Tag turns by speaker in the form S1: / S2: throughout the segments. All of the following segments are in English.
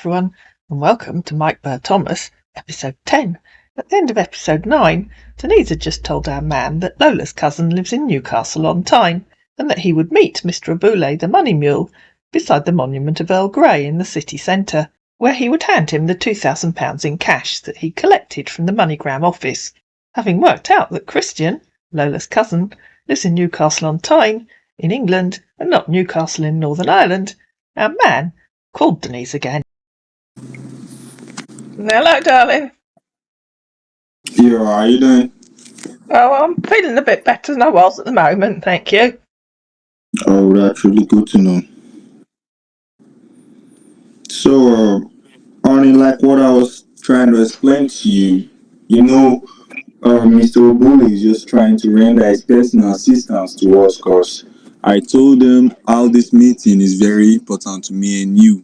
S1: everyone, and welcome to Mike Bird Thomas, episode 10. At the end of episode 9, Denise had just told our man that Lola's cousin lives in Newcastle on Tyne, and that he would meet Mr. Abule, the money mule, beside the monument of Earl Grey in the city centre, where he would hand him the £2,000 in cash that he collected from the MoneyGram office. Having worked out that Christian, Lola's cousin, lives in Newcastle on Tyne, in England, and not Newcastle in Northern Ireland, our man called Denise again. Hello, darling.
S2: Yeah, how are you doing?
S1: Oh, I'm feeling a bit better than I was at the moment, thank you.
S2: Oh, that's really good to know. So, honey, like what I was trying to explain to you, Mr. Obule is just trying to render his personal assistance to us because I told him how this meeting is very important to me and you,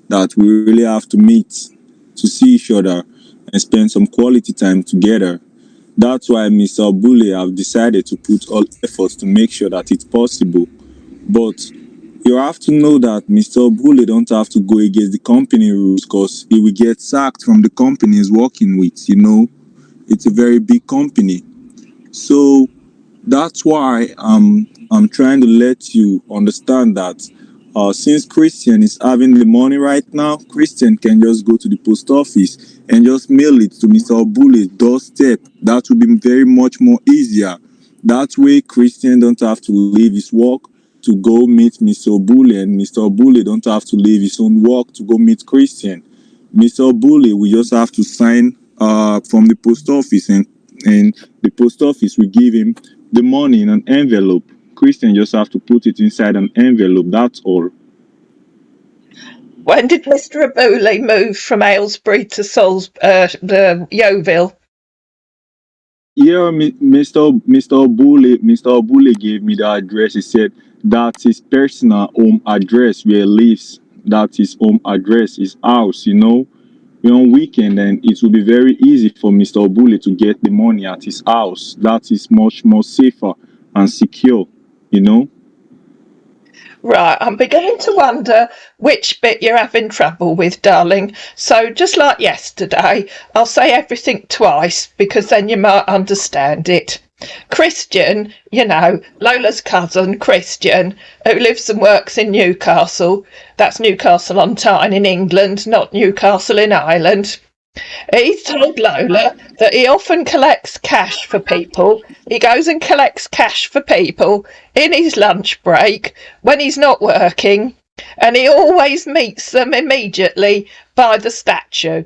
S2: that we really have to meet to see each other and spend some quality time together. That's why Mr. Obule have decided to put all efforts to make sure that it's possible. But you have to know that Mr. Obule don't have to go against the company rules because he will get sacked from the company he's working with, It's a very big company. So that's why I'm trying to let you understand that since Christian is having the money right now, Christian can just go to the post office and just mail it to Mr. Obule's doorstep. That would be very much more easier. That way Christian don't have to leave his work to go meet Mr. Obule, and Mr. Obule don't have to leave his own work to go meet Christian. Mr. Obule will just have to sign from the post office, and the post office will give him the money in an envelope. Christian just have to put it inside an envelope, that's all.
S1: When did Mr. Abule move from Aylesbury to Yeovil?
S2: Yeah, Mr. Obule gave me the address. He said that's his personal home address where he lives. That's his home address, his house, We're on weekend, and it will be very easy for Mr. Obule to get the money at his house. That is much more safer and secure,
S1: Right, I'm beginning to wonder which bit you're having trouble with, darling. So just like yesterday, I'll say everything twice because then you might understand it. Christian, Lola's cousin, Christian, who lives and works in Newcastle. That's Newcastle on Tyne in England, not Newcastle in Ireland. He's told Lola that he often collects cash for people. He goes and collects cash for people in his lunch break when he's not working, and he always meets them immediately by the statue.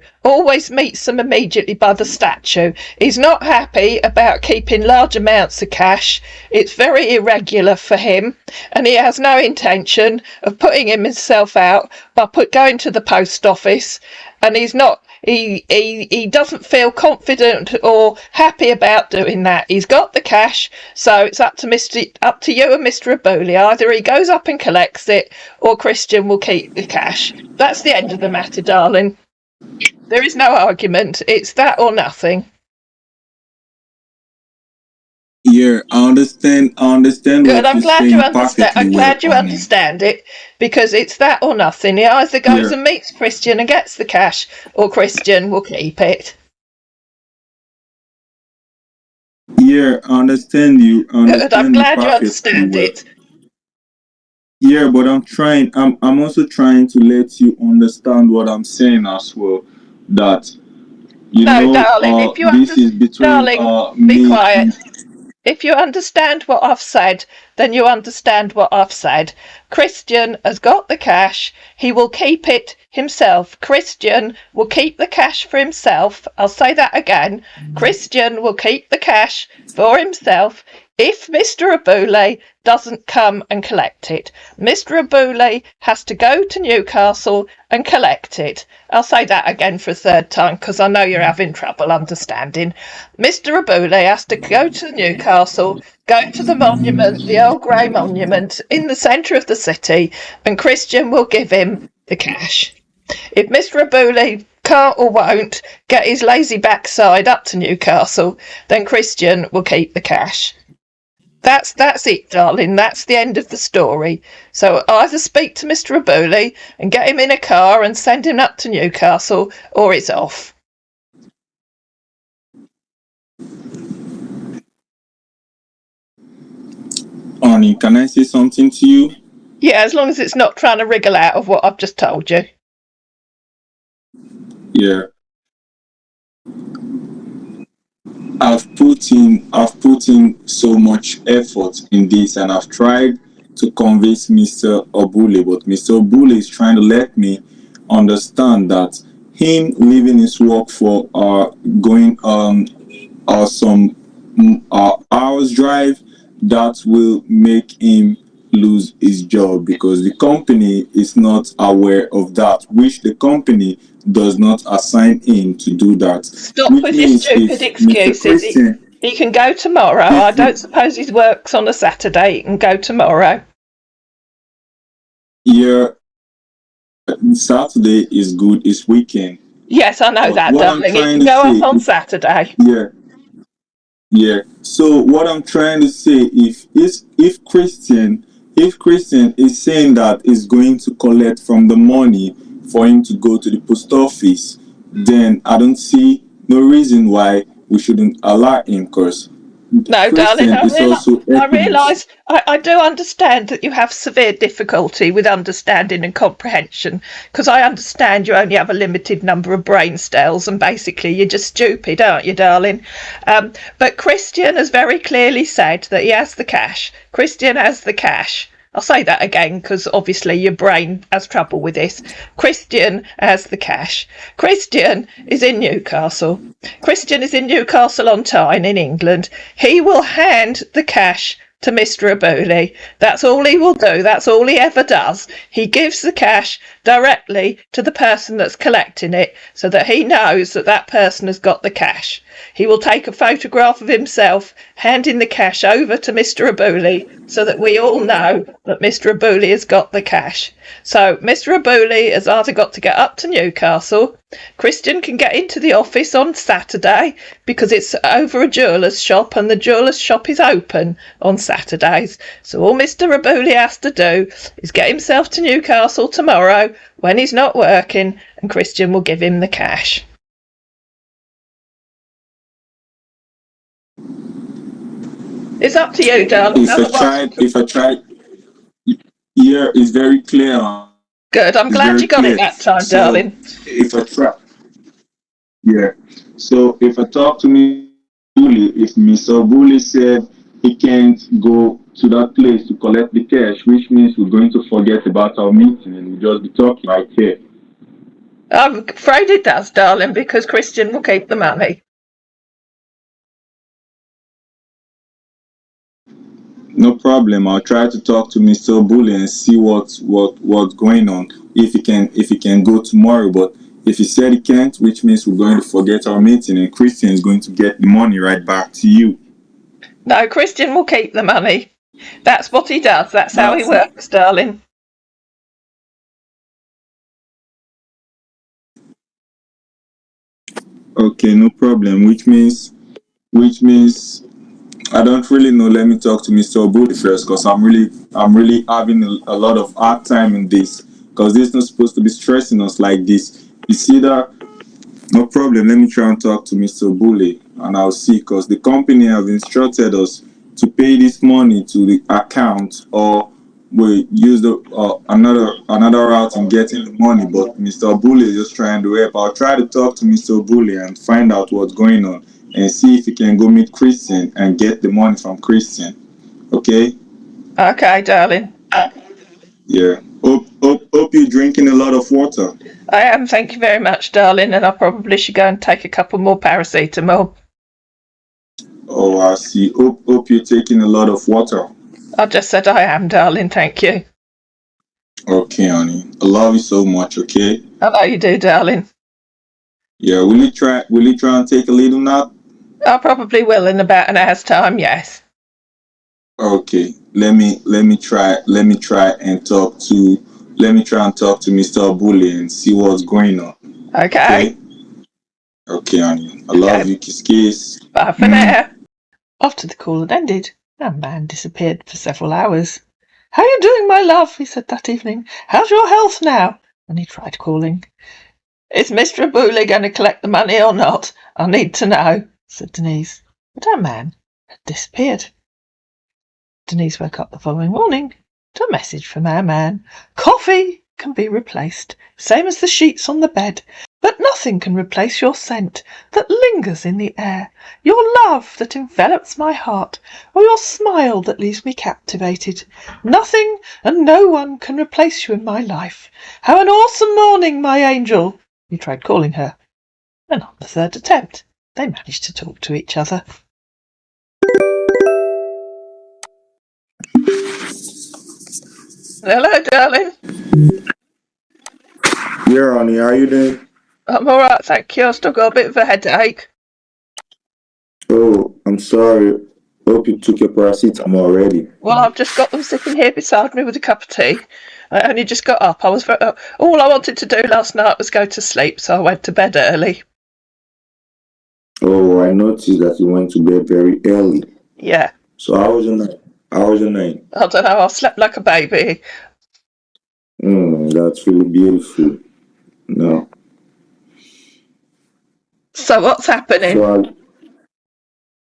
S1: He's not happy about keeping large amounts of cash. It's very irregular for him, and he has no intention of putting himself out by going to the post office, and he doesn't feel confident or happy about doing that. He's got the cash, so it's up to you and Mr. Abule. Either he goes up and collects it, or Christian will keep the cash. That's the end of the matter, darling. There is no argument. It's that or nothing.
S2: Yeah, I understand.
S1: Good.
S2: I'm glad
S1: you understand it, because it's that or nothing. He either goes and meets Christian and gets the cash, or Christian will keep it.
S2: Yeah, I understand you.
S1: Good. I'm glad you understand it.
S2: Yeah, but I'm also trying to let you understand what I'm saying as well. That
S1: darling,
S2: this is between
S1: be quiet. If you understand what I've said, then you understand what I've said. Christian has got the cash. He will keep it himself. Christian will keep the cash for himself. I'll say that again. Christian will keep the cash for himself if Mr. Abule doesn't come and collect it. Mr. Abule has to go to Newcastle and collect it. I'll say that again for a third time because I know you're having trouble understanding. Mr. Abule has to go to Newcastle, go to the monument, the Earl Grey monument in the centre of the city, and Christian will give him the cash. If Mr. Abule can't or won't get his lazy backside up to Newcastle, then Christian will keep the cash. That's it, darling. That's the end of the story. So either speak to Mr. Abuli and get him in a car and send him up to Newcastle, or it's off.
S2: Arnie, can I say something to you?
S1: Yeah, as long as it's not trying to wriggle out of what I've just told you.
S2: Yeah. I've put in so much effort in this, and I've tried to convince Mr. Obule, but Mr. Obule is trying to let me understand that him leaving his work for going some hours drive, that will make him lose his job, because the company is not aware of that, which the company does not assign him to do that.
S1: Stop
S2: Which
S1: with your
S2: means
S1: stupid
S2: if Mr.
S1: excuses.
S2: Christian,
S1: He can go tomorrow. I
S2: if
S1: don't suppose he works on a Saturday. He can go tomorrow.
S2: your Saturday is good, it's weekend.
S1: Yes, I know
S2: But
S1: that,
S2: what I'm
S1: darling. He
S2: trying
S1: can
S2: to
S1: go off
S2: say,
S1: on Saturday.
S2: yeah, yeah. So what I'm trying to say, if Christian is saying that he's going to collect from the money for him to go to the post office, then I don't see no reason why we shouldn't allow him, because
S1: No, darling,
S2: Christian is also
S1: I
S2: helping us.
S1: realise, I do understand that you have severe difficulty with understanding and comprehension, because I understand you only have a limited number of brain cells and basically you're just stupid, aren't you, darling? But Christian has very clearly said that he has the cash. Christian has the cash. I'll say that again because obviously your brain has trouble with this. Christian has the cash. Christian is in Newcastle. Christian is in Newcastle on Tyne in England. He will hand the cash to Mr. Abuli. That's all he will do. That's all he ever does. He gives the cash directly to the person that's collecting it so that he knows that that person has got the cash. He will take a photograph of himself handing the cash over to Mr. Abuli so that we all know that Mr. Abuli has got the cash. So Mr. Abuli has either got to get up to Newcastle. Christian can get into the office on Saturday because it's over a jeweller's shop and the jeweller's shop is open on Saturdays. So all Mr. Abuli has to do is get himself to Newcastle tomorrow when he's not working and Christian will give him the cash. It's up to you, darling.
S2: If I tried, yeah, it's very clear.
S1: Good, I'm
S2: It's
S1: glad
S2: very
S1: you got it
S2: clear.
S1: that time,
S2: So
S1: darling.
S2: if I try, yeah. So if I talk to me, if Mr. Bully said he can't go to that place to collect the cash, which means we're going to forget about our meeting and we'll just be talking right here.
S1: I'm afraid it does, darling, because Christian will keep the money.
S2: No problem. I'll try to talk to Mr. Bully and see what's going on. If he can go tomorrow, but if he said he can't, which means we're going to forget our meeting and Christian is going to get the money right back to you.
S1: No, Christian will keep the money. That's what he does. That's how he
S2: That's it.
S1: works, darling.
S2: Okay, no problem. Which means I don't really know. Let me talk to Mr. Obudi first, because I'm really having a lot of hard time in this, because this is not supposed to be stressing us like this. You see that? No problem. Let me try and talk to Mr. Obule, and I'll see, because the company have instructed us to pay this money to the account, or we use the another route in getting the money. But Mr. Obule is just trying to help. I'll try to talk to Mr. Obule and find out what's going on and see if he can go meet Christian and get the money from Christian. Okay?
S1: Okay, darling.
S2: Yeah. Hope you're drinking a lot of water.
S1: I am, thank you very much, darling, and I probably should go and take a couple more paracetamol.
S2: Oh, I see. Hope you're taking a lot of water.
S1: I just said I am, darling, thank you.
S2: Okay, honey. I love you so much, okay?
S1: I know you do, darling.
S2: Yeah, will you try and take a little nap?
S1: I probably will in about an hour's time, yes.
S2: Okay. Let me try and talk to Mr. Abuli and see what's going on.
S1: Okay.
S2: Okay? Okay, honey. I love
S1: Okay.
S2: you. Kiss kiss.
S1: Bye for now. After the call had ended, Our man disappeared for several hours. "How are you doing, my love?" he said that evening. "How's your health now?" And he tried calling. "Is Mr. Abule going to collect the money or not? I need to know," said Denise. But our man had disappeared. Denise woke up the following morning to a message from our man. "Coffee can be replaced, same as the sheets on the bed, but nothing can replace your scent that lingers in the air, your love that envelops my heart, or your smile that leaves me captivated. Nothing and no one can replace you in my life. Have an awesome morning, my angel." He tried calling her, and on the third attempt they managed to talk to each other. "Hello, darling."
S2: Yeah, honey, how you doing?
S1: "I'm all right, thank you. I've still got a bit of a headache."
S2: Oh, I'm sorry. Hope you took your paracetamol already.
S1: "Well, I've just got them sitting here beside me with a cup of tea. I only just got up. All I wanted to do last night was go to sleep, so I went to bed early."
S2: Oh, I noticed that you went to bed very early.
S1: "Yeah."
S2: So how was your night? How was your night?
S1: "I don't know. I slept like a baby."
S2: That's really beautiful. No.
S1: "So what's happening?"
S2: So,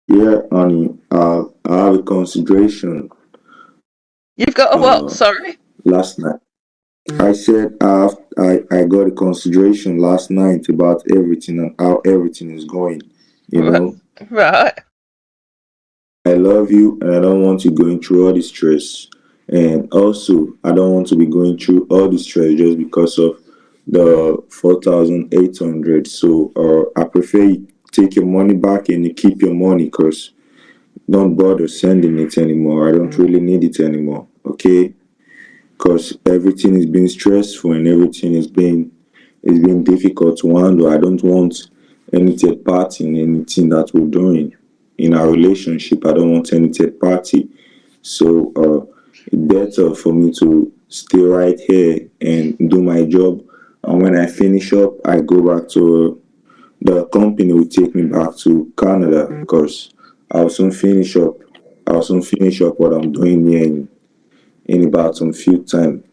S2: yeah, honey, I have a consideration
S1: "You've got a what? Sorry?"
S2: last night. I said I got a consideration last night about everything and how everything is going. You know,
S1: "Right.
S2: I love you and I don't want you going through all this stress. And also, I don't want to be going through all this stress just because of the 4,800. So, I prefer you take your money back and you keep your money because don't bother sending it anymore. I don't really need it anymore. Okay? Because everything is being stressful and everything is being difficult to handle. I don't want any third party in anything that we're doing in our relationship. I don't want any third party. So it's better for me to stay right here and do my job. And when I finish up, I go back to the company will take me back to Canada because I'll soon finish up. I'll soon finish up what I'm doing here in about some few time.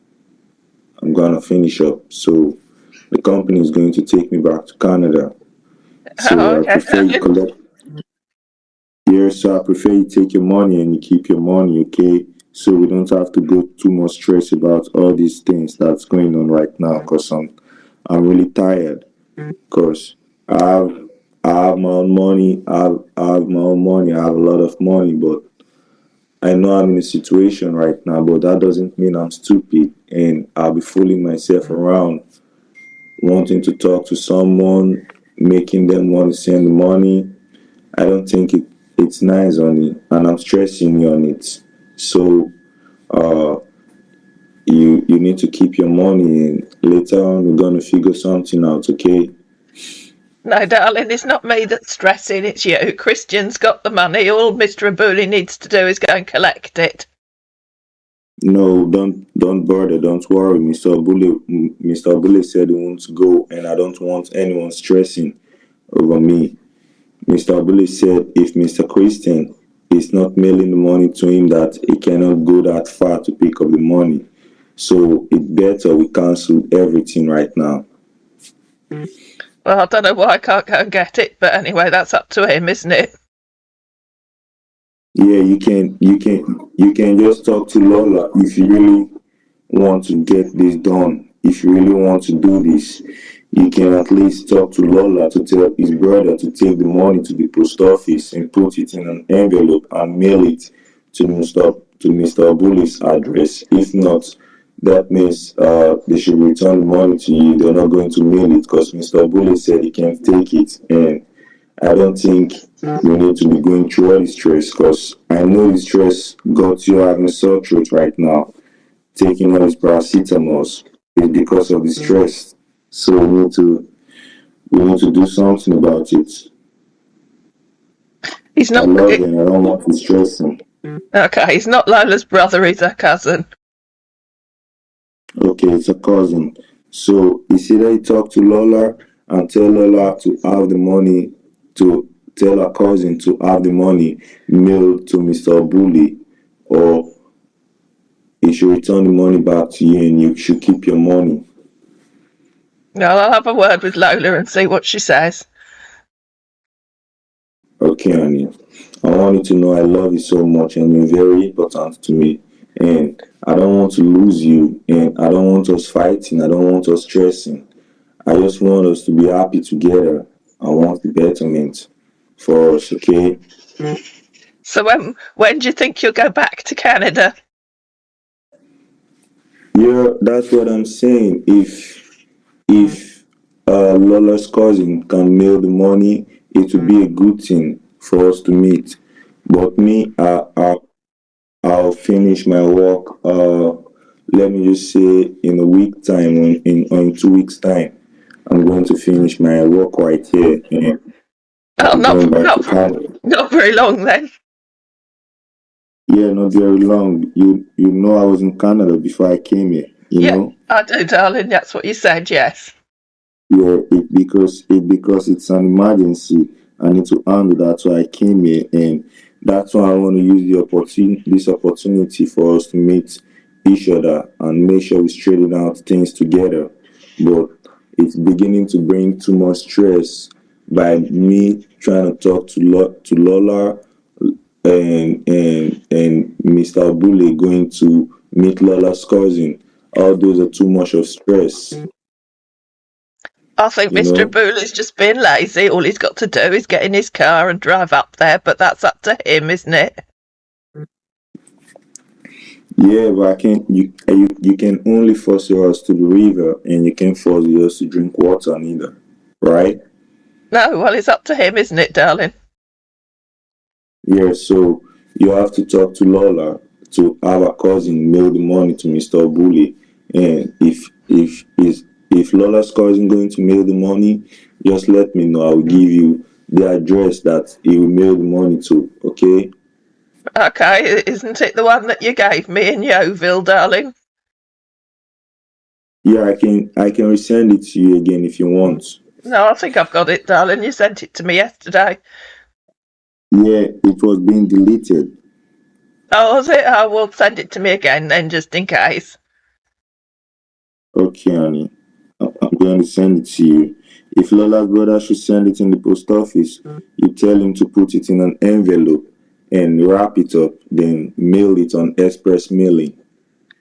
S2: I'm gonna finish up. So the company is going to take me back to Canada.
S1: Oh,
S2: So I
S1: okay,
S2: prefer you
S1: darling.
S2: collect here. So I prefer you take your money and you keep your money, okay? So we don't have to go too much stress about all these things that's going on right now. Cause I'm really tired. Cause I have I have my own money. I have my own money. I have a lot of money, but I know I'm in a situation right now. But that doesn't mean I'm stupid and I'll be fooling myself around wanting to talk to someone, making them want to send money. I don't think it's nice on it, and I'm stressing you on it. So uh, you need to keep your money, and later on we're gonna figure something out, okay?
S1: "No, darling, it's not me that's stressing, it's you. Christian's got the money. All Mr. Abuli needs to do is go and collect it."
S2: No, don't bother, don't worry. Mr. Abule said he wants to go, and I don't want anyone stressing over me. Mr. Abule said if Mr. Christian is not mailing the money to him, that he cannot go that far to pick up the money. So it's better we cancel everything right now.
S1: "Well, I don't know why I can't go and get it, but anyway, that's up to him, isn't it?"
S2: Yeah, you can just talk to Lola if you really want to get this done. If you really want to do this, you can at least talk to Lola to tell his brother to take the money to the post office and put it in an envelope and mail it to Mr. Bully's address. If not, that means they should return the money to you. They're not going to mail it because Mr. Bully said he can't take it, and I don't think we need to be going through all the stress because I know the stress got you having sore throat right now. Taking all these paracetamols is because of the stress. So we need to do something about it.
S1: He's
S2: I
S1: not.
S2: love him. I don't want to stress him.
S1: Okay, he's not Lola's brother, he's her cousin.
S2: Okay, it's a cousin. So it's either you talk to Lola and tell Lola to have the money to tell her cousin to have the money mailed to Mr. Bully, or he should return the money back to you and you should keep your money.
S1: No, I'll have a word with Lola and see what she says.
S2: Okay, honey. I want you to know I love you so much and you're very important to me. And I don't want to lose you, and I don't want us fighting. I don't want us stressing. I just want us to be happy together. I want the betterment for us, okay?
S1: So when do you think you'll go back to Canada?
S2: Yeah, that's what I'm saying. If Lola's cousin can mail the money, it would be a good thing for us to meet. But me, I'll finish my work. Let me just say in a week time, or in 2 weeks time, I'm going to finish my work right here, and
S1: Oh,
S2: I'm going back to Canada.
S1: not very long then.
S2: Yeah, not very long. You know I was in Canada before I came here.
S1: Yeah, I do, darling. That's what you said. Yes.
S2: Yeah, because it's an emergency. I need to handle that. So I came here, and that's why I want to use this opportunity for us to meet each other and make sure we straighten out things together. But it's beginning to bring too much stress by me trying to talk to Lola, and Mr. Bule going to meet Lola's cousin. All those are too much of stress,
S1: I think
S2: you
S1: Mr.
S2: know.
S1: Aboula's just being lazy. All he's got to do is get in his car and drive up there, but that's up to him, isn't it?
S2: Yeah, but I can't. You can only force us to the river, and you can't force us to drink water neither, right?
S1: No, well, it's up to him, isn't it, darling?
S2: Yeah. So you have to talk to Lola to have a cousin mail the money to Mr. Bully, and if Lola's cousin going to mail the money, just let me know. I will give you the address that he will mail the money to. Okay?
S1: Okay, isn't it the one that you gave me in Yeovil, darling?
S2: Yeah, I can resend it to you again if you want.
S1: No, I think I've got it, darling. You sent it to me yesterday.
S2: Yeah, it was being deleted.
S1: Oh, was it? Oh, well, send it to me again then, just in case.
S2: Okay, honey. I'm going to send it to you. If Lola's brother should send it in the post office, you tell him to put it in an envelope and wrap it up, then mail it on express mailing,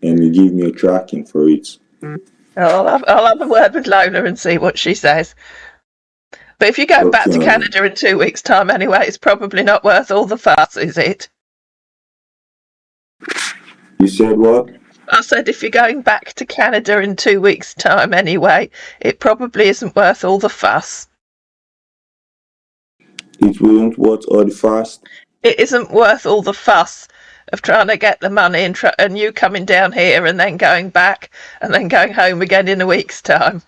S2: and you give me a tracking for it.
S1: I'll have a word with Lola and see what she says. But if you're going back
S2: Okay,
S1: to
S2: honey.
S1: Canada in 2 weeks' time anyway, it's probably not worth all the fuss, is it?
S2: You said what?
S1: I said if you're going back to Canada in 2 weeks' time anyway, it probably isn't worth all the fuss.
S2: It won't what all the fast?
S1: It isn't worth all the fuss of trying to get the money and you coming down here and then going back and then going home again in a week's time.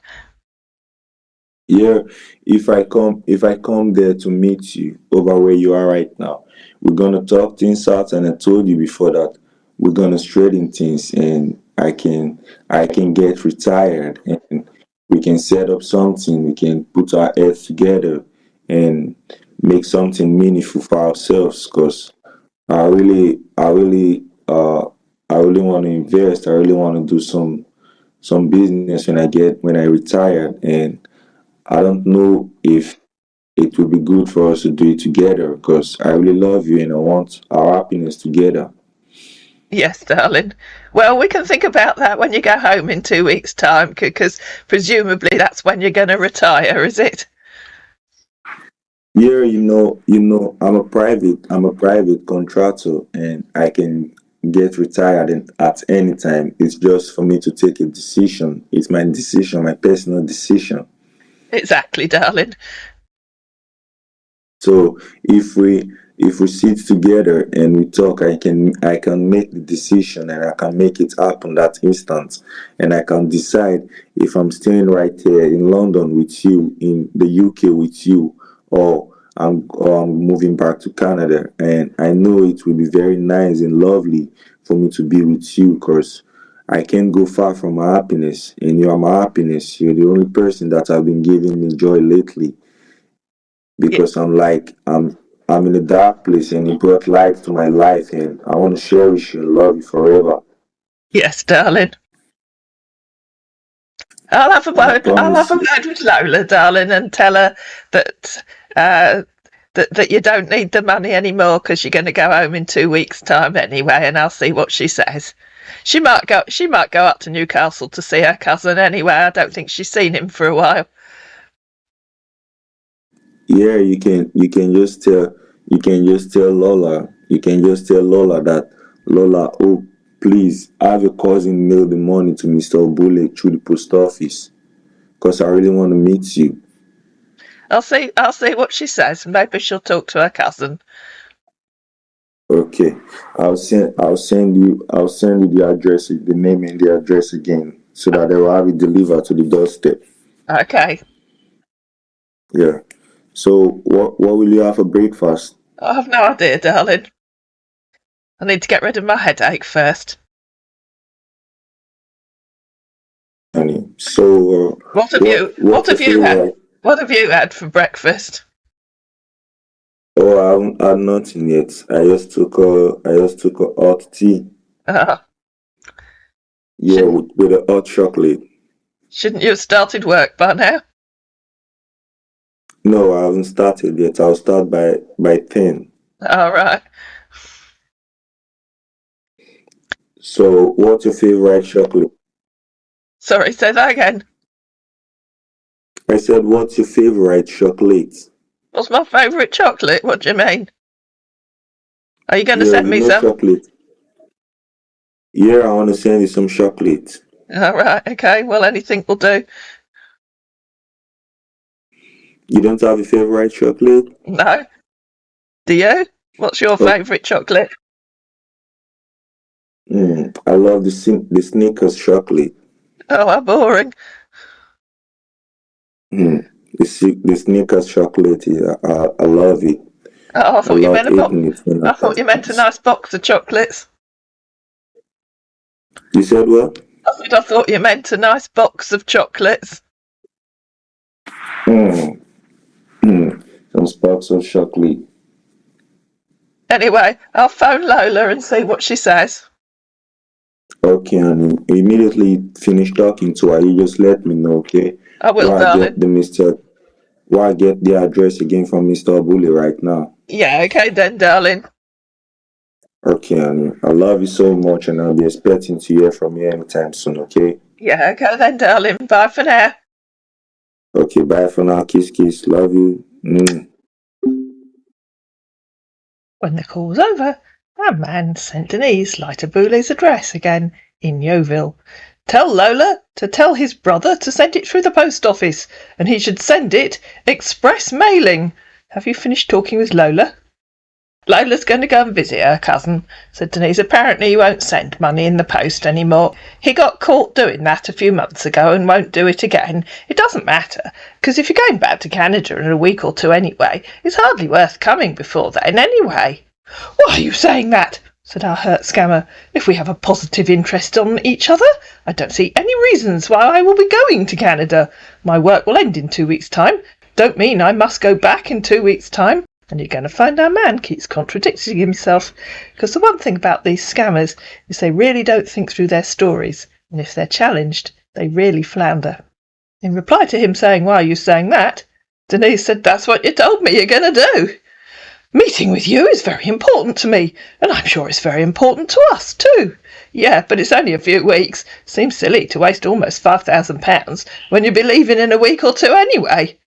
S2: Yeah, if I come there to meet you over where you are right now, we're gonna talk things out, and I told you before that we're gonna straighten things, and I can get retired, and we can set up something, we can put our heads together and make something meaningful for ourselves, because I really want to invest. I really want to do some business when I retire, and I don't know if it would be good for us to do it together, because I really love you and I want our happiness together.
S1: Yes, darling. Well, we can think about that when you go home in 2 weeks' time, because presumably that's when you're going to retire, is it?
S2: Yeah, I'm a private contractor, and I can get retired at any time. It's just for me to take a decision. It's my decision, my personal decision.
S1: Exactly, darling.
S2: So if we sit together and we talk, I can make the decision, and I can make it happen that instant, and I can decide if I'm staying right here in London with you, in the UK with you, or I'm moving back to Canada. And I know it will be very nice and lovely for me to be with you, because I can't go far from my happiness, and you are my happiness. You're the only person that have been giving me joy lately. because I'm in a dark place and he brought light to my life and I want to cherish you and love you forever.
S1: Yes, darling. I'll have a
S2: And I
S1: word. I'll have
S2: promise
S1: a
S2: you.
S1: word with Lola, darling, and tell her that that you don't need the money anymore because you're going to go home in 2 weeks' time anyway. And I'll see what she says. She might go. She might go up to Newcastle to see her cousin anyway. I don't think she's seen him for a while.
S2: Yeah, you can just tell Lola that Lola, oh please have your cousin mail the money to Mr. Obule through the post office. Because I really want to meet you.
S1: I'll see. I'll see what she says. Maybe she'll talk to her cousin.
S2: Okay. I'll send you the address, the name and the address again so that they will have it delivered to the doorstep.
S1: Okay.
S2: Yeah. So what will you have for breakfast?
S1: I have no idea, darling. I need to get rid of my headache first.
S2: Honey. So
S1: What have you? What
S2: what's your
S1: have you had?
S2: favorite?
S1: What have you had for breakfast?
S2: Oh, I haven't had nothing yet. I just took a hot tea.
S1: Uh,
S2: Yeah,
S1: shouldn't
S2: with a hot chocolate.
S1: shouldn't you have started work by now?
S2: No, I haven't started yet. I'll start by 10.
S1: All right.
S2: So what's your favorite chocolate?
S1: Sorry, say that again.
S2: I said, what's your favorite chocolate?
S1: What's my favourite chocolate? What do you mean? Are you going to
S2: Yeah,
S1: send
S2: you
S1: me
S2: know
S1: some?
S2: chocolate. Yeah, I want to send you some chocolate.
S1: All right. Okay. Well, anything will do.
S2: You don't have a favorite chocolate?
S1: No. Do you? What's your
S2: Oh,
S1: favourite chocolate?
S2: I love the Snickers chocolate.
S1: Oh, how boring.
S2: The Snickers chocolate. Yeah, I love it.
S1: Oh, I
S2: I
S1: thought you
S2: love
S1: meant a box.
S2: eating it when I
S1: I thought
S2: get
S1: you meant a
S2: chance.
S1: nice box of chocolates.
S2: You said what?
S1: I thought you meant a nice box of chocolates.
S2: Mm, some sparks of chocolate.
S1: Anyway, I'll phone Lola and see what she says.
S2: Okay, honey. Immediately finish talking to her, you just let me know, okay?
S1: I will,
S2: Where I
S1: darling.
S2: get the Mr. Where I get the address again from Mr. Bully right now.
S1: Yeah, okay then, darling.
S2: Okay, honey. I love you so much and I'll be expecting to hear from you anytime soon, okay?
S1: Yeah, okay then, darling. Bye for now.
S2: Okay, bye for now. Kiss, kiss. Love you.
S1: When the call was over, our man sent Denise Lighterbule's address again in Yeovil. Tell Lola to tell his brother to send it through the post office, and he should send it express mailing. Have you finished talking with Lola? Lola's going to go and visit her cousin, said Denise. Apparently he won't send money in the post anymore. He got caught doing that a few months ago and won't do it again. It doesn't matter, because if you're going back to Canada in a week or two anyway, it's hardly worth coming before then anyway. Why are you saying that? Said our hurt scammer. If we have a positive interest on each other, I don't see any reasons why I will be going to Canada. My work will end in 2 weeks' time. Don't mean I must go back in 2 weeks' time. And you're going to find our man keeps contradicting himself, because the one thing about these scammers is they really don't think through their stories, and if they're challenged, they really flounder. In reply to him saying, "Why are you saying that?" Denise said, "That's what you told me you're going to do. Meeting with you is very important to me, and I'm sure it's very important to us too. Yeah, but it's only a few weeks. Seems silly to waste almost £5,000 when you'll be leaving in a week or two anyway.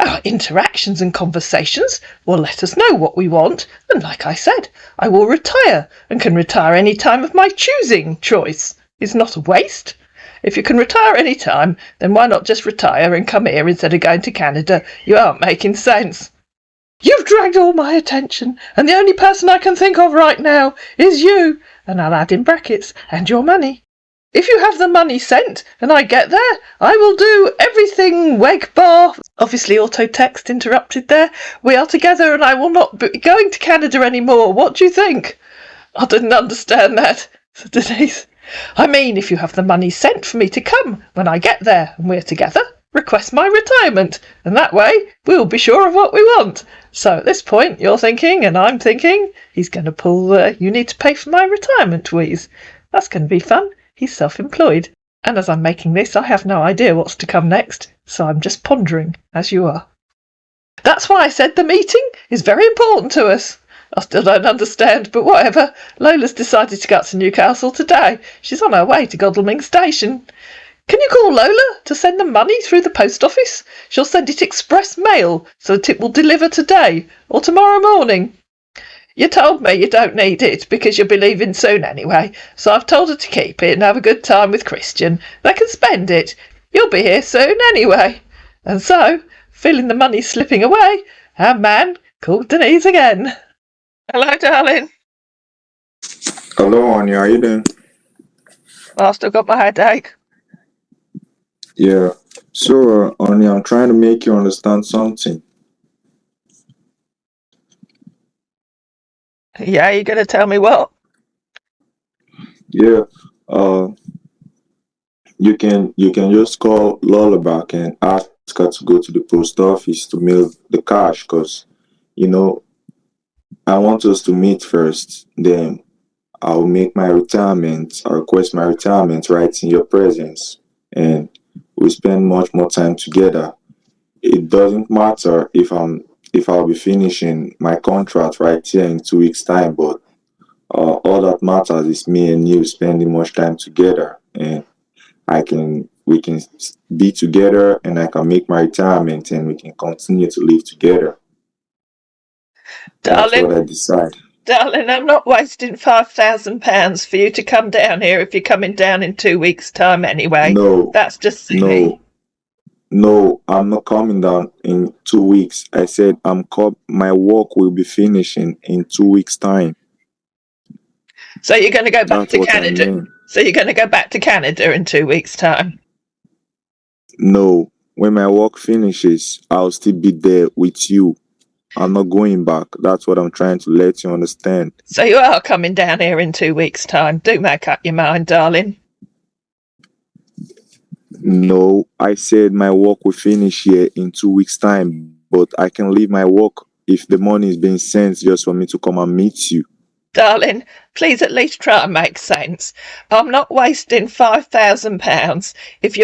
S1: Our interactions and conversations will let us know what we want, and like I said, I will retire and can retire any time of my choosing. Choice is not a waste. If you can retire any time, then why not just retire and come here instead of going to Canada? You aren't making sense. You've dragged all my attention, and the only person I can think of right now is you," and I'll add in brackets, "and your money. If you have the money sent and I get there, I will do everything weg bar." Obviously auto text interrupted there. "We are together and I will not be going to Canada anymore. What do you think?" "I didn't understand that," said Denise. "I mean, if you have the money sent for me to come when I get there and we're together, request my retirement, and that way we'll be sure of what we want. So at this point, you're thinking, and I'm thinking, he's going to pull, you need to pay for my retirement wheeze. That's going to be fun. He's self-employed. And as I'm making this, I have no idea what's to come next, so I'm just pondering, as you are. That's why I said the meeting is very important to us. I still don't understand, but whatever. Lola's decided to go to Newcastle today. She's on her way to Godalming Station. Can you call Lola to send the money through the post office? She'll send it express mail so that it will deliver today or tomorrow morning. You told me you don't need it because you'll be leaving soon anyway, so I've told her to keep it and have a good time with Christian. They can spend it. You'll be here soon anyway. And so, feeling the money slipping away, our man called Denise again. Hello, darling.
S2: Hello, honey. How you doing?
S1: Well, I've still got my headache.
S2: Yeah. So, honey, I'm trying to make you understand something.
S1: Yeah, you going to tell me what?
S2: Yeah. You can just call Lola back and ask her to go to the post office to mail the cash, because I want us to meet first. Then I'll make my retirement. I'll request my retirement right in your presence, and we spend much more time together. It doesn't matter if I'll be finishing my contract right here in 2 weeks' time, but all that matters is me and you spending much time together, and we can be together, and I can make my retirement, and we can continue to live together. That's what I decide.
S1: Darling, I'm not wasting £5,000 for you to come down here if you're coming down in 2 weeks' time anyway.
S2: No.
S1: That's just silly.
S2: No, I'm not coming down in 2 weeks. I said my work will be finishing in 2 weeks' time.
S1: So you're going to go back to Canada? So you're going to go back to Canada in 2 weeks' time?
S2: No. When my work finishes, I'll still be there with you. I'm not going back. That's what I'm trying to let you understand.
S1: So you are coming down here in 2 weeks' time. Do make up your mind, darling.
S2: No, I said my work will finish here in 2 weeks' time, but I can leave my work if the money is being sent just for me to come and meet you.
S1: Darling, please at least try and make sense. I'm not wasting £5,000 if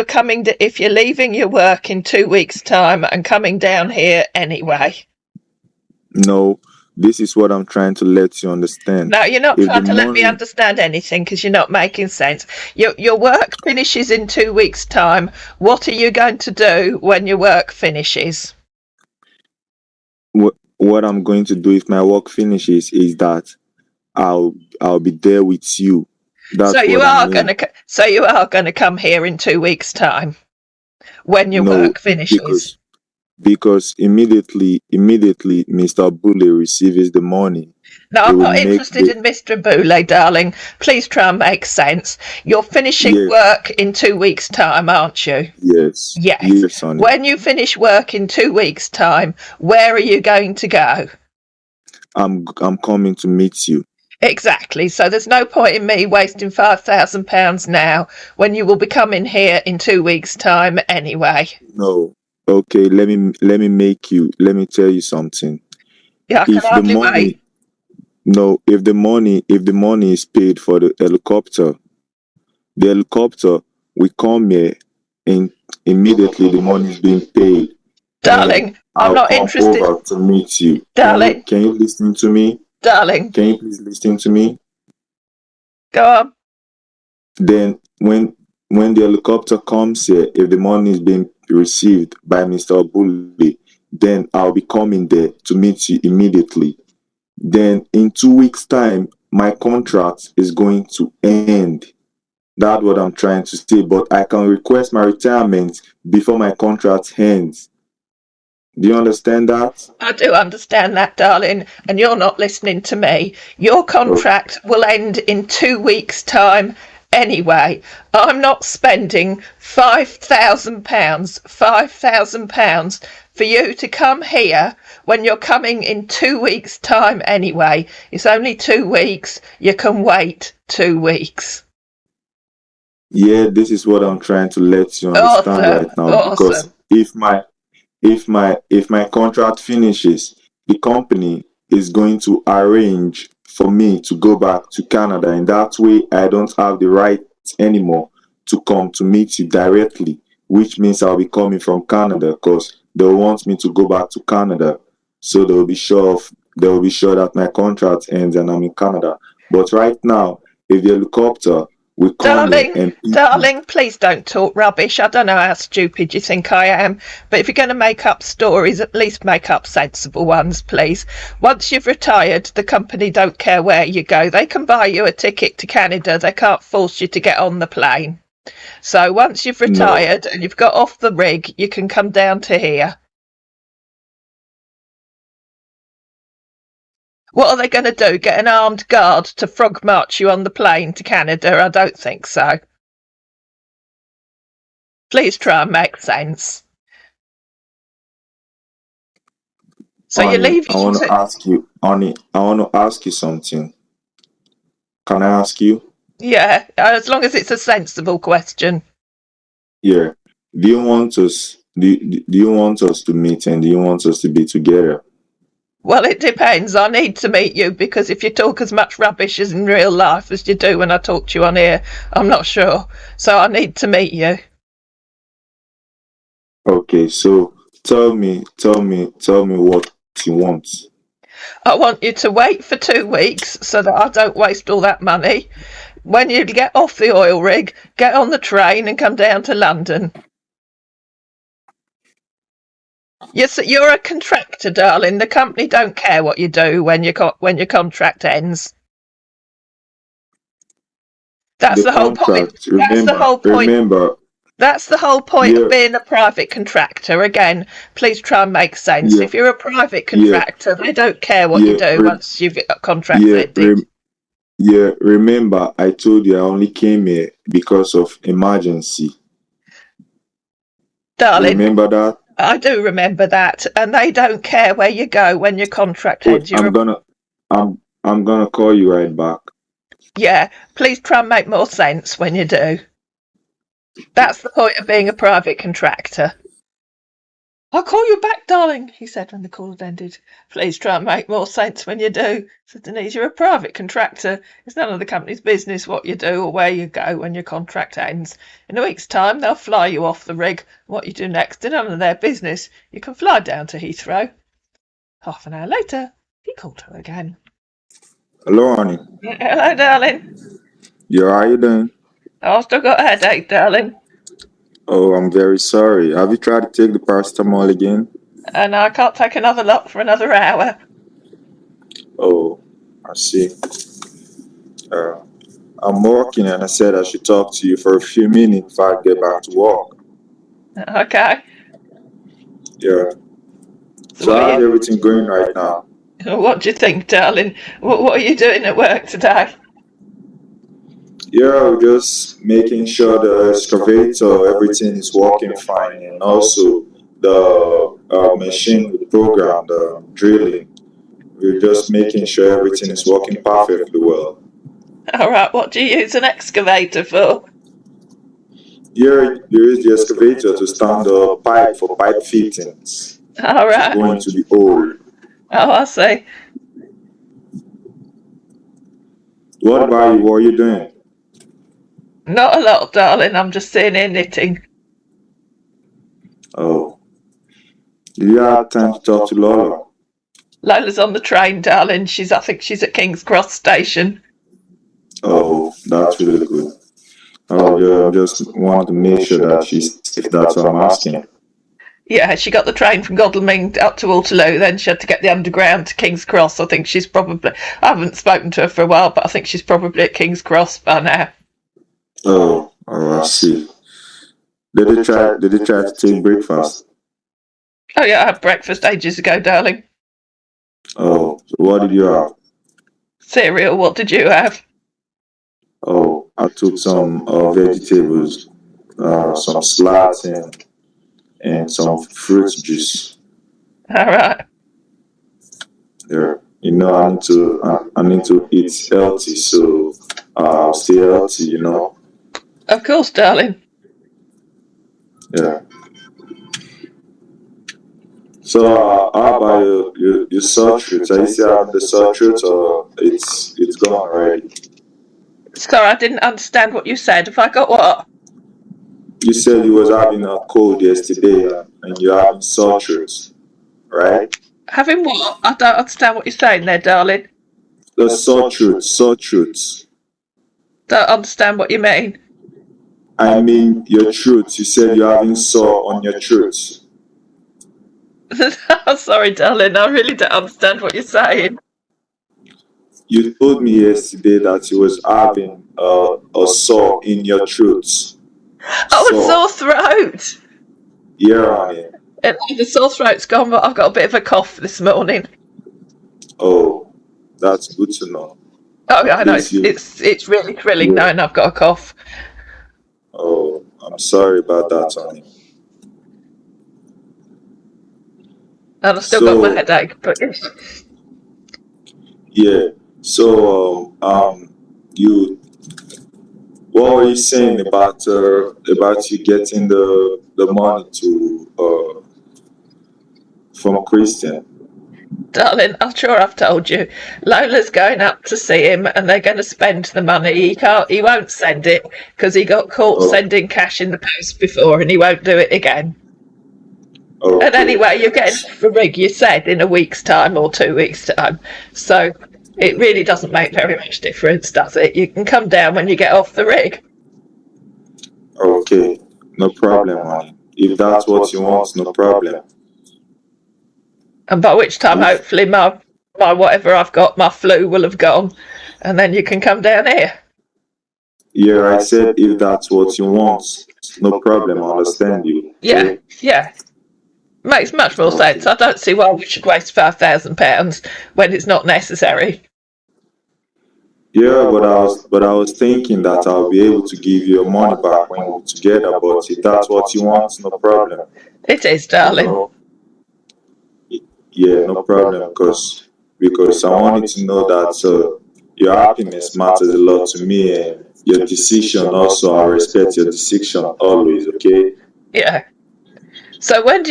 S1: you're leaving your work in 2 weeks' time and coming down here anyway.
S2: No, this is what I'm trying to let you understand.
S1: No, you're not trying to let me understand anything because you're not making sense. Your work finishes in 2 weeks' time. What are you going to do when your work finishes?
S2: What I'm going to do if my work finishes is that I'll be there with you.
S1: So you are going to come here in 2 weeks' time when your work finishes.
S2: Because immediately Mr. Bule receives the money.
S1: No, I'm not interested in Mr. Bule, darling. Please try and make sense. You're finishing work in 2 weeks' time, aren't you?
S2: Yes.
S1: Yes, honey. When you finish work in 2 weeks' time, where are you going to go?
S2: I'm coming to meet you.
S1: Exactly. So there's no point in me wasting £5,000 now when you will be coming here in 2 weeks' time anyway.
S2: No. Okay, let me tell you something.
S1: Yeah, I can hardly wait.
S2: No, if the money is paid for the helicopter will come here and immediately the money is being paid.
S1: Darling, I'm not interested.
S2: Over to meet you.
S1: Darling.
S2: Can you listen to me?
S1: Darling.
S2: Can you please listen to me?
S1: Go on.
S2: Then when the helicopter comes here, if the money is being received by Mr. Bully, then I'll be coming there to meet you immediately. Then in 2 weeks' time, my contract is going to end. That's what I'm trying to say. But I can request my retirement before my contract ends. Do you understand that?
S1: I do understand that, darling, and you're not listening to me. Your contract will end in 2 weeks' time anyway. I'm not spending £5,000 for you to come here when you're coming in 2 weeks' time anyway. It's only 2 weeks. You can wait 2 weeks.
S2: Yeah, this is what I'm trying to let you understand right now.
S1: Awesome.
S2: if my if my contract finishes, the company is going to arrange for me to go back to Canada, and that way I don't have the right anymore to come to meet you directly, which means I'll be coming from Canada because they'll want me to go back to Canada. So they'll be sure that my contract ends and I'm in Canada. But right now, if the helicopter will come there
S1: Darling,
S2: and pick me,
S1: darling, please don't talk rubbish. I don't know how stupid you think I am, but if you're going to make up stories, at least make up sensible ones, please. Once you've retired, the company don't care where you go. They can buy you a ticket to Canada. They can't force you to get on the plane. So once you've
S2: no,
S1: retired and you've got off the rig, you can come down to here. What are they going to do? Get an armed guard to frog march you on the plane to Canada? I don't think so. Please try and make sense. So you're
S2: honey, I
S1: leaving
S2: want to
S1: to...
S2: ask you, honey, I want to ask you something. Can I ask you?
S1: Yeah, as long as it's a sensible question.
S2: Yeah. Do you want us to meet, and do you want us to be together?
S1: Well, it depends. I need to meet you because if you talk as much rubbish as in real life as you do when I talk to you on here, I'm not sure. So I need to meet you.
S2: Okay, so tell me what you want.
S1: I want you to wait for 2 weeks so that I don't waste all that money. When you get off the oil rig, get on the train and come down to London. Yes, you're a contractor, darling. The company don't care what you do when your contract ends. That's
S2: The
S1: the whole point.
S2: contract,
S1: That's the
S2: remember,
S1: whole point.
S2: remember,
S1: That's the whole point of
S2: yeah,
S1: being a private contractor. Again, please try and make sense.
S2: yeah,
S1: If you're a private
S2: yeah,
S1: contractor, they don't care what you
S2: yeah,
S1: do once you've got contracts
S2: yeah,
S1: ended.
S2: yeah, remember, I told you I only came here because of emergency.
S1: Darling,
S2: Remember that?
S1: I do remember that. And they don't care where you go when your contract
S2: Wait,
S1: ends.
S2: I'm gonna call you right back.
S1: Yeah, please try and make more sense when you do. That's the point of being a private contractor. I'll call you back, darling, he said when the call had ended. Please try and make more sense when you do, said Denise. You're a private contractor. It's none of the company's business what you do or where you go when your contract ends. In a week's time, they'll fly you off the rig. What you do next is none of their business. You can fly down to Heathrow. Half an hour later, he called her again.
S2: Hello, honey.
S1: Hello, darling.
S2: Yeah, how you doing?
S1: I've still got a headache, darling.
S2: Oh, I'm very sorry. Have you tried to take the paracetamol again?
S1: And I can't take another lot for another hour.
S2: Oh, I see. Uh, I'm working, and I said I should talk to you for a few minutes before I get back to work.
S1: Okay.
S2: Yeah.
S1: So
S2: So
S1: what are
S2: how's
S1: you...
S2: everything going right now?
S1: What do you think, darling? What are you doing at work today?
S2: Yeah, we're just making sure the excavator, everything is working fine, and also the machine we programmed, the drilling. We're just making sure everything is working perfectly well.
S1: All right, what do you use an excavator for?
S2: Here, there is the excavator to stand the pipe for pipe fittings
S1: All
S2: to
S1: right.
S2: go into the hole.
S1: Oh, I see.
S2: What about you? What are you doing?
S1: Not a lot, darling. I'm just sitting here knitting.
S2: Oh, do you have time to talk to Lola?
S1: Lola's on the train, darling. I think she's at King's Cross Station.
S2: Oh, that's really good. Oh, yeah, just want to make sure that she's safe. That's what I'm asking.
S1: Yeah, she got the train from Godalming up to Waterloo. Then she had to get the underground to King's Cross. I think she's probably... I haven't spoken to her for a while, but I think she's probably at King's Cross by now.
S2: Oh, I see. Did they try to take breakfast?
S1: Oh, yeah, I had breakfast ages ago, darling.
S2: Oh, so what did you have?
S1: Cereal, what did you have?
S2: Oh, I took some vegetables, some salads, and some fruit juice.
S1: All right.
S2: Yeah, I need to eat healthy, so I'll stay healthy.
S1: Of course, darling.
S2: Yeah. So, how about your sore throat? Are you still having the sore throat, or it's gone already?
S1: Sorry, I didn't understand what you said. Have I got what?
S2: You said you was having a cold yesterday, and you're having sore throat, right?
S1: Having what? I don't understand what you're saying there, darling.
S2: The sore throat, sore throat.
S1: Don't understand what you mean.
S2: I mean your throat. You said you're having sore on your throat.
S1: I'm sorry, darling. I really don't understand what you're saying.
S2: You told me yesterday that you was having a sore in your throat.
S1: Oh, a
S2: Sore.
S1: sore throat.
S2: Yeah, honey.
S1: The sore throat's gone, but I've got a bit of a cough this morning.
S2: Oh, that's good to know.
S1: Oh, yeah, I
S2: At
S1: know.
S2: least you.
S1: It's really thrilling knowing I've got a cough.
S2: Oh, I'm sorry about that, honey.
S1: And I've still got my
S2: So
S1: headache, but
S2: yeah. So you. What were you saying about you getting the money to from Christian?
S1: darling, I'm sure I've told you. Lola's going up to see him, and they're going to spend the money. He won't send it because he got caught
S2: Oh,
S1: sending cash in the post before, and he won't do it again. And
S2: okay.
S1: anyway, you're getting the rig, you said, in a week's time or 2 weeks' time. So it really doesn't make very much difference, does it? You can come down when you get off the rig.
S2: Okay. No problem, honey. If that's what you want, no problem.
S1: And by which time,
S2: If
S1: hopefully, my whatever I've got, my flu will have gone. And then you can come down here.
S2: yeah, I said if that's what you want, no problem. I understand you.
S1: Yeah,
S2: Okay.
S1: yeah. Makes much more sense.
S2: Okay.
S1: I don't see why we should waste £5,000 when it's not necessary.
S2: Yeah, but I was thinking that I'll be able to give you your money back when we're together. But if that's what you want, no problem.
S1: It is,
S2: You
S1: darling.
S2: know. Yeah, no problem. Because I wanted to know that your happiness matters a lot to me, and your decision also. I respect your decision always. Okay.
S1: Yeah. So when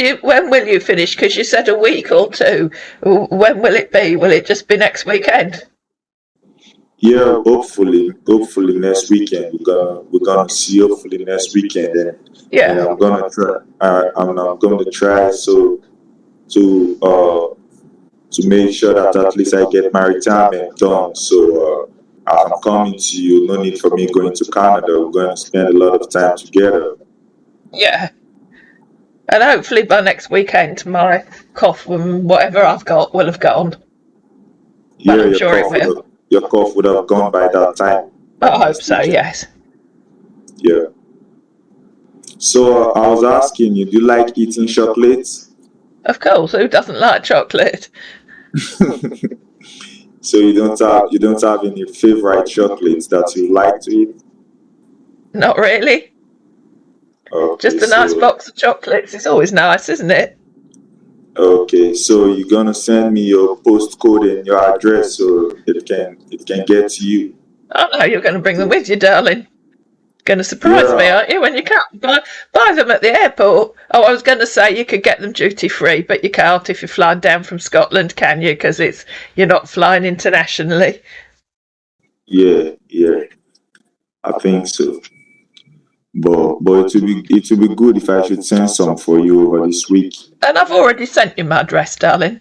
S1: will you finish? Because you said a week or two. When will it be? Will it just be next weekend?
S2: Yeah, hopefully next weekend we're gonna see. Hopefully next weekend, and
S1: Yeah.
S2: I'm gonna try. I'm going to try to uh to make sure that at least I get my retirement done. So as I'm coming to you, no need for me going to Canada. We're going to spend a lot of time together.
S1: Yeah. And hopefully by next weekend my cough and whatever I've got will have gone. Well,
S2: Yeah,
S1: I'm sure it will.
S2: your cough would have gone by that time by
S1: I hope
S2: next
S1: so,
S2: weekend.
S1: yes.
S2: Yeah. So I was asking you, do you like eating chocolates?
S1: Of course, who doesn't like chocolate?
S2: So you don't have any favorite chocolates that you like to eat?
S1: Not really.
S2: Okay,
S1: Just a nice
S2: so
S1: box of chocolates is always nice, isn't it?
S2: okay, so you're gonna send me your postcode and your address so it can get to you.
S1: I know you're going to bring them
S2: Okay.
S1: with you, darling. Going to surprise me,
S2: Yeah,
S1: aren't you, when you can't buy them at the airport? Oh, I was going to say you could get them duty free, but you can't if you're flying down from Scotland, can you? Because you're not flying internationally.
S2: yeah, I think so. But it will be good if I should send some for you over this week.
S1: And I've already sent you my address, darling.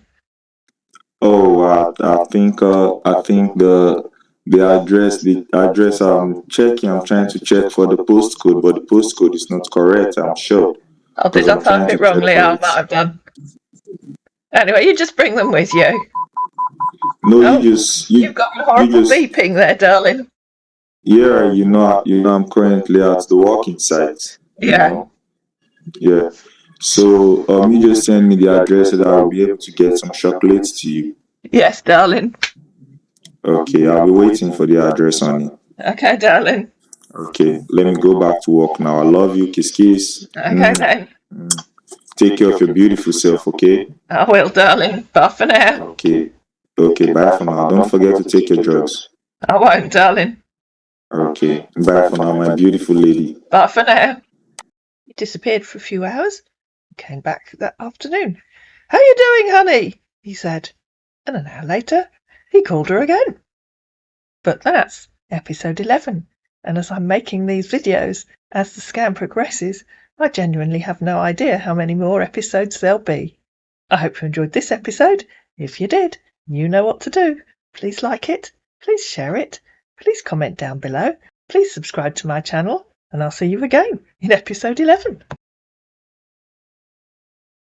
S2: Oh, I think the address I'm trying to check for the postcode, but the postcode is not correct. I'm sure
S1: Oh,
S2: because
S1: did I
S2: I'm
S1: type
S2: trying
S1: it
S2: to check
S1: wrongly?
S2: for
S1: I
S2: it.
S1: might have done. Anyway, you just bring them with you.
S2: No, you
S1: Oh,
S2: just
S1: you've
S2: you
S1: got a
S2: you
S1: horrible
S2: just
S1: beeping there, darling.
S2: yeah, I'm currently at the working site. You
S1: Yeah.
S2: know, yeah. So you just send me the address so that I'll be able to get some chocolates to you.
S1: Yes, darling.
S2: Okay, I'll be waiting for the address on it.
S1: Okay, darling.
S2: Okay, let me go back to work now. I love you, kiss kiss.
S1: Okay, then.
S2: Take care of your beautiful self, okay?
S1: I will, darling. Bye for now.
S2: Okay. Okay, bye for now. Don't forget to take your drugs.
S1: I won't, darling.
S2: Okay, bye for now, my beautiful lady.
S1: Bye for now. He disappeared for a few hours, came back that afternoon. "How you doing, honey?" he said. And an hour later, he called her again. But that's episode 11. And as I'm making these videos, as the scam progresses, I genuinely have no idea how many more episodes there'll be. I hope you enjoyed this episode. If you did, you know what to do. Please like it. Please share it. Please comment down below. Please subscribe to my channel. And I'll see you again in episode 11.